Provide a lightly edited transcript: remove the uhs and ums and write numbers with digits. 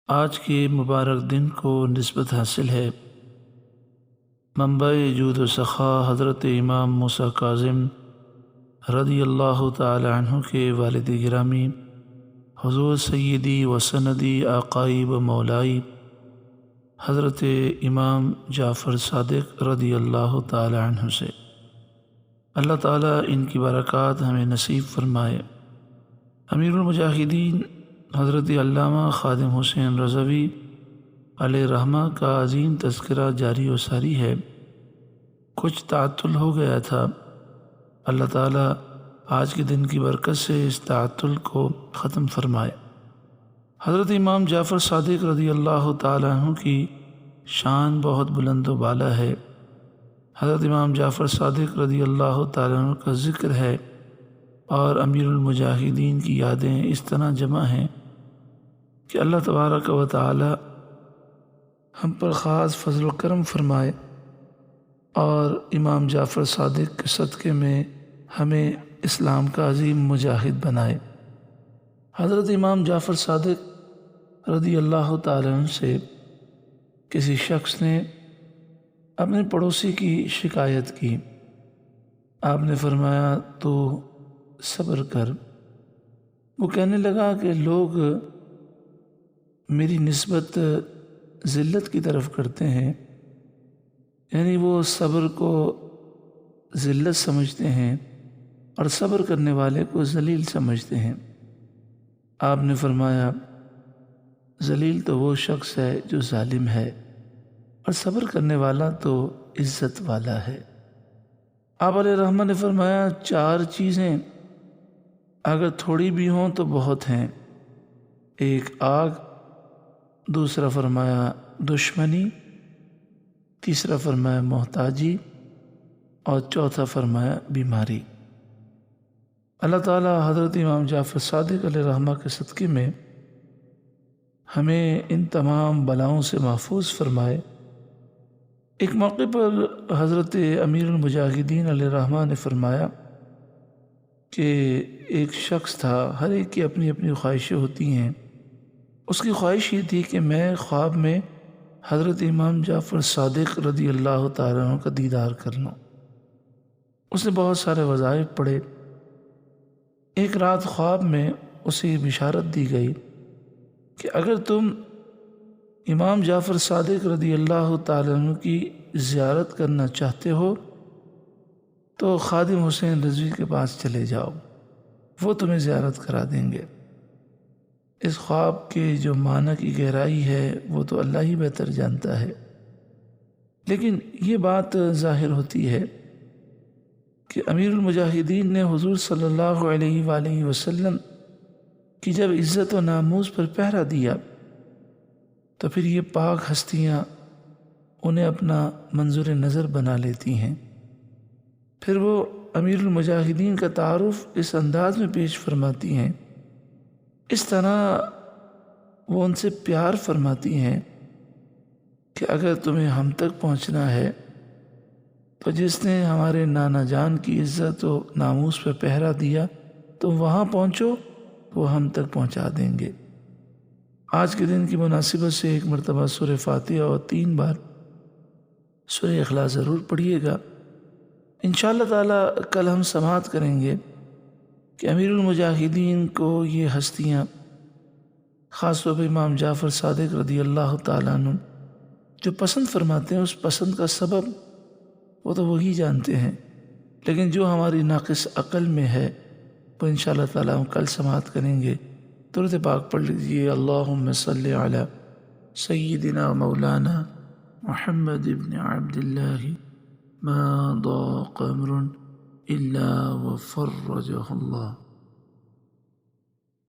آج کے مبارک دن کو نسبت حاصل ہے منبع جود و سخا حضرت امام موسیٰ کاظم رضی اللہ تعالی عنہ کے والد گرامی حضور سیدی و سندی آقائی و مولائی حضرت امام جعفر صادق رضی اللہ تعالی عنہ سے۔ اللہ تعالیٰ ان کی برکات ہمیں نصیب فرمائے۔ امیر المجاہدین حضرت علامہ خادم حسین رضوی علیہ رحمہ کا عظیم تذکرہ جاری و ساری ہے۔ کچھ تعطل ہو گیا تھا، اللہ تعالیٰ آج کے دن کی برکت سے اس تعطل کو ختم فرمائے۔ حضرت امام جعفر صادق رضی اللہ تعالیٰ عنہ کی شان بہت بلند و بالا ہے۔ حضرت امام جعفر صادق رضی اللہ تعالیٰ عنہ کا ذکر ہے اور امیر المجاہدین کی یادیں اس طرح جمع ہیں کہ اللہ تبارک و تعالی ہم پر خاص فضل و کرم فرمائے اور امام جعفر صادق کے صدقے میں ہمیں اسلام کا عظیم مجاہد بنائے۔ حضرت امام جعفر صادق رضی اللہ تعالی عنہ سے کسی شخص نے اپنے پڑوسی کی شکایت کی۔ آپ نے فرمایا تو صبر کر۔ وہ کہنے لگا کہ لوگ میری نسبت ذلت کی طرف کرتے ہیں، یعنی وہ صبر کو ذلت سمجھتے ہیں اور صبر کرنے والے کو ذلیل سمجھتے ہیں۔ آپ نے فرمایا ذلیل تو وہ شخص ہے جو ظالم ہے اور صبر کرنے والا تو عزت والا ہے۔ آپ علیہ رحمہ نے فرمایا 4 چیزیں اگر تھوڑی بھی ہوں تو بہت ہیں۔ ایک آگ، دوسرا فرمایا دشمنی، تیسرا فرمایا محتاجی اور چوتھا فرمایا بیماری۔ اللہ تعالی حضرت امام جعفر صادق علیہ رحمہ کے صدقے میں ہمیں ان تمام بلاؤں سے محفوظ فرمائے۔ ایک موقع پر حضرت امیر المجاہدین علیہ رحمہ نے فرمایا کہ ایک شخص تھا، ہر ایک کی اپنی اپنی خواہشیں ہوتی ہیں۔ اس کی خواہش یہ تھی کہ میں خواب میں حضرت امام جعفر صادق رضی اللہ تعالیٰ عنہ کا دیدار کر لوں۔ اس نے بہت سارے وظائف پڑھے۔ ایک رات خواب میں اسے یہ بشارت دی گئی کہ اگر تم امام جعفر صادق رضی اللہ تعالیٰ عنہ کی زیارت کرنا چاہتے ہو تو خادم حسین رضوی کے پاس چلے جاؤ، وہ تمہیں زیارت کرا دیں گے۔ اس خواب کے جو معنی کی گہرائی ہے وہ تو اللہ ہی بہتر جانتا ہے، لیکن یہ بات ظاہر ہوتی ہے کہ امیر المجاہدین نے حضور صلی اللہ علیہ وآلہ وسلم کی جب عزت و ناموس پر پہرا دیا تو پھر یہ پاک ہستیاں انہیں اپنا منظور نظر بنا لیتی ہیں۔ پھر وہ امیر المجاہدین کا تعارف اس انداز میں پیش فرماتی ہیں، اس طرح وہ ان سے پیار فرماتی ہیں کہ اگر تمہیں ہم تک پہنچنا ہے تو جس نے ہمارے نانا جان کی عزت و ناموس پہ پہرا دیا تو وہاں پہنچو، وہ ہم تک پہنچا دیں گے۔ آج کے دن کی مناسبت سے ایک مرتبہ سورہ فاتحہ اور 3 بار سورہ اخلاص ضرور پڑھیے گا۔ انشاءاللہ تعالی کل ہم سماعت کریں گے کہ امیر المجاہدین کو یہ ہستیاں، خاص طور پہ امام جعفر صادق رضی اللہ تعالیٰ عنہ جو پسند فرماتے ہیں، اس پسند کا سبب وہ تو وہی جانتے ہیں، لیکن جو ہماری ناقص عقل میں ہے وہ انشاءاللہ تعالی ہم کل سماعت کریں گے۔ درود پاک پڑھ لیجئے، اللہم صلی علی سیدنا مولانا محمد ابن عبداللہ ما ضاق امر الا وفرجہ اللہ۔